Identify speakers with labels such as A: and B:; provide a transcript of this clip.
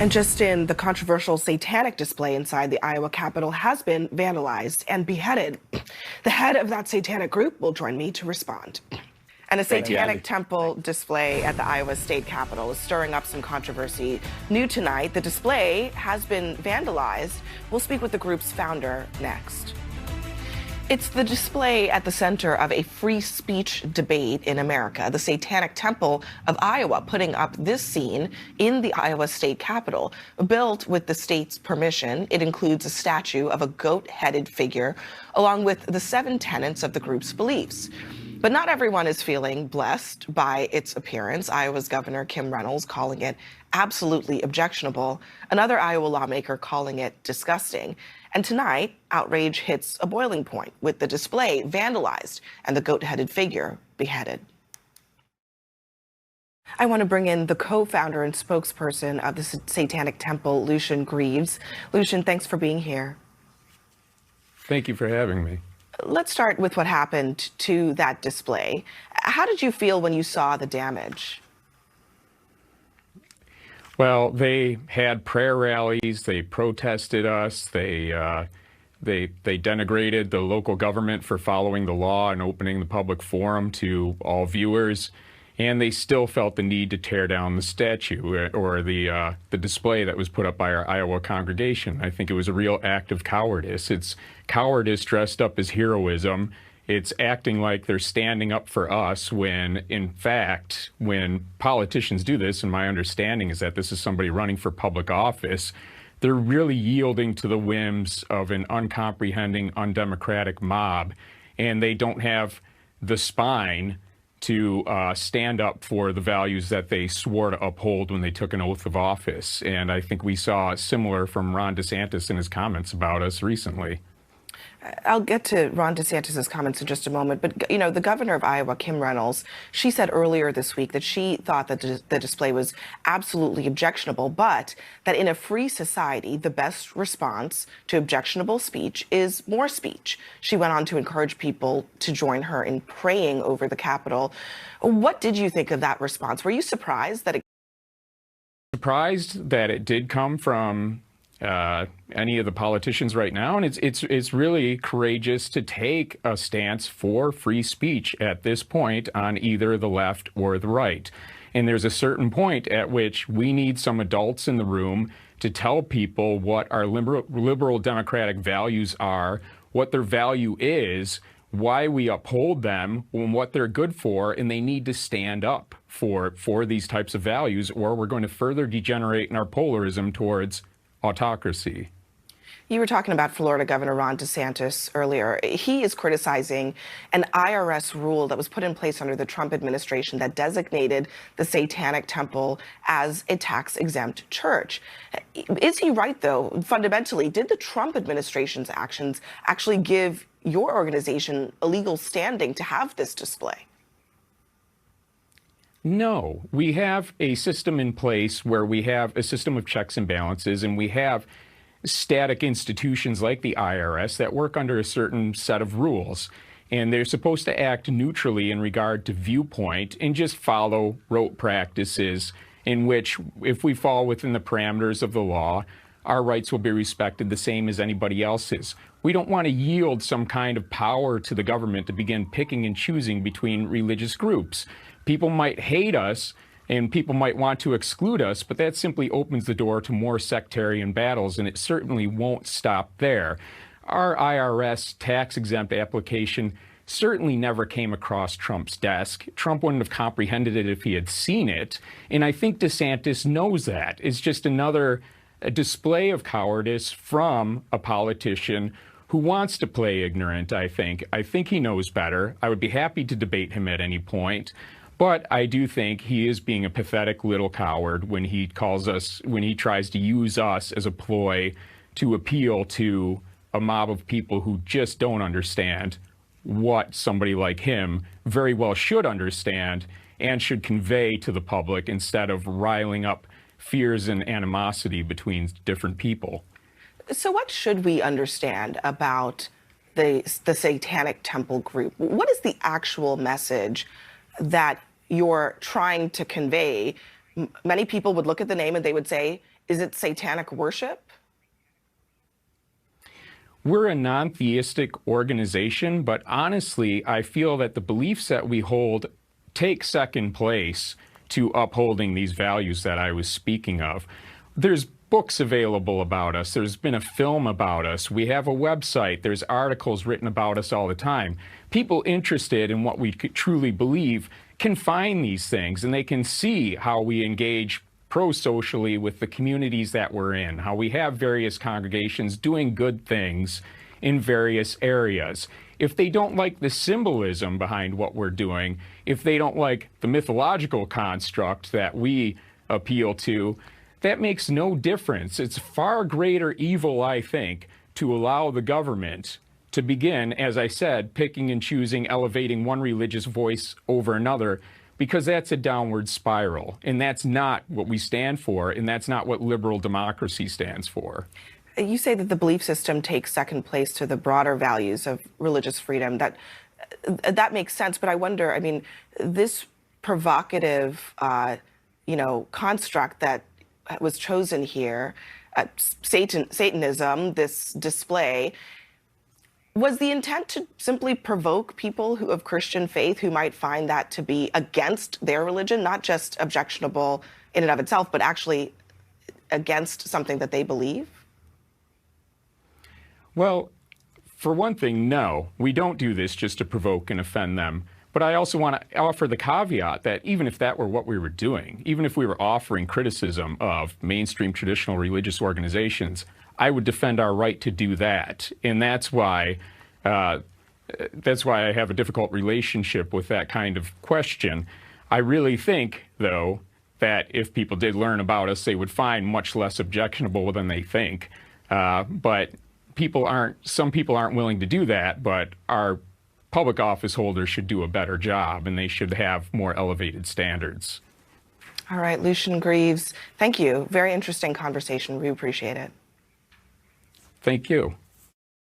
A: And just in, the controversial satanic display inside the Iowa Capitol has been vandalized and beheaded. The head of that satanic group will join me to respond. And a satanic temple display at the Iowa State Capitol is stirring up some controversy. New tonight, the display has been vandalized. We'll speak with the group's founder next. It's the display at the center of a free speech debate in America. The Satanic Temple of Iowa putting up this scene in the Iowa State Capitol. Built with the state's permission, it includes a statue of a goat-headed figure, along with the 7 tenets of the group's beliefs. But not everyone is feeling blessed by its appearance. Iowa's Governor Kim Reynolds calling it absolutely objectionable. Another Iowa lawmaker calling it disgusting. And tonight, outrage hits a boiling point with the display vandalized and the goat-headed figure beheaded. I want to bring in the co-founder and spokesperson of the Satanic Temple, Lucien Greaves. Lucien, thanks for being here.
B: Thank you for having me.
A: Let's start with what happened to that display. How did you feel when you saw the damage?
B: Well, they had prayer rallies, they protested us, they denigrated the local government for following the law and opening the public forum to all viewers, and they still felt the need to tear down the statue or the display that was put up by our Iowa congregation. I think it was a real act of cowardice. It's cowardice dressed up as heroism. It's acting like they're standing up for us when, in fact, when politicians do this, and my understanding is that this is somebody running for public office, they're really yielding to the whims of an uncomprehending, undemocratic mob, and they don't have the spine to stand up for the values that they swore to uphold when they took an oath of office. And I think we saw similar from Ron DeSantis in his comments about us recently.
A: I'll get to Ron DeSantis' comments in just a moment, but, you know, the governor of Iowa, Kim Reynolds, she said earlier this week that she thought that the display was absolutely objectionable, but that in a free society, the best response to objectionable speech is more speech. She went on to encourage people to join her in praying over the Capitol. What did you think of that response? Were you surprised that
B: it did come from any of the politicians right now, and it's really courageous to take a stance for free speech at this point on either the left or the right. And there's a certain point at which we need some adults in the room to tell people what our liberal democratic values are, what their value is, why we uphold them, and what they're good for, and they need to stand up for these types of values, or we're going to further degenerate in our polarism towards autocracy.
A: You were talking about Florida Governor Ron DeSantis earlier. He is criticizing an IRS rule that was put in place under the Trump administration that designated the Satanic Temple as a tax-exempt church. Is he right, though? Fundamentally, did the Trump administration's actions actually give your organization a legal standing to have this display?
B: No, we have a system in place where we have a system of checks and balances, and we have static institutions like the IRS that work under a certain set of rules. And they're supposed to act neutrally in regard to viewpoint and just follow rote practices in which, if we fall within the parameters of the law, our rights will be respected the same as anybody else's. We don't want to yield some kind of power to the government to begin picking and choosing between religious groups. People might hate us and people might want to exclude us, but that simply opens the door to more sectarian battles, and it certainly won't stop there. Our IRS tax-exempt application certainly never came across Trump's desk. Trump wouldn't have comprehended it if he had seen it, and I think DeSantis knows that. It's just another display of cowardice from a politician who wants to play ignorant, I think. I think he knows better. I would be happy to debate him at any point. But I do think he is being a pathetic little coward when he tries to use us as a ploy to appeal to a mob of people who just don't understand what somebody like him very well should understand and should convey to the public instead of riling up fears and animosity between different people.
A: So what should we understand about the Satanic Temple group? What is the actual message that you're trying to convey? Many people would look at the name and they would say Is it satanic worship?
B: We're a non-theistic organization, but honestly, I feel that the beliefs that we hold take second place to upholding these values that I was speaking of. There's books available about us. There's been a film about us. We have a website. There's articles written about us all the time. People interested in what we truly believe can find these things, and they can see how we engage pro-socially with the communities that we're in, how we have various congregations doing good things in various areas. If they don't like the symbolism behind what we're doing, if they don't like the mythological construct that we appeal to, that makes no difference. It's far greater evil, I think, to allow the government to begin, as I said, picking and choosing, elevating one religious voice over another, because that's a downward spiral, and that's not what we stand for, and that's not what liberal democracy stands for.
A: You say that the belief system takes second place to the broader values of religious freedom. That makes sense, but I wonder, I mean, this provocative, construct that was chosen here, Satanism, this display, was the intent to simply provoke people who of Christian faith who might find that to be against their religion, not just objectionable in and of itself, but actually against something that they believe?
B: Well, for one thing, no, we don't do this just to provoke and offend them. But I also want to offer the caveat that even if that were what we were doing, even if we were offering criticism of mainstream traditional religious organizations, I would defend our right to do that. And that's why I have a difficult relationship with that kind of question. I really think, though, that if people did learn about us, they would find much less objectionable than they think. But some people aren't willing to do that, but our public office holders should do a better job, and they should have more elevated standards.
A: All right, Lucien Greaves, thank you. Very interesting conversation. We appreciate it.
B: Thank you.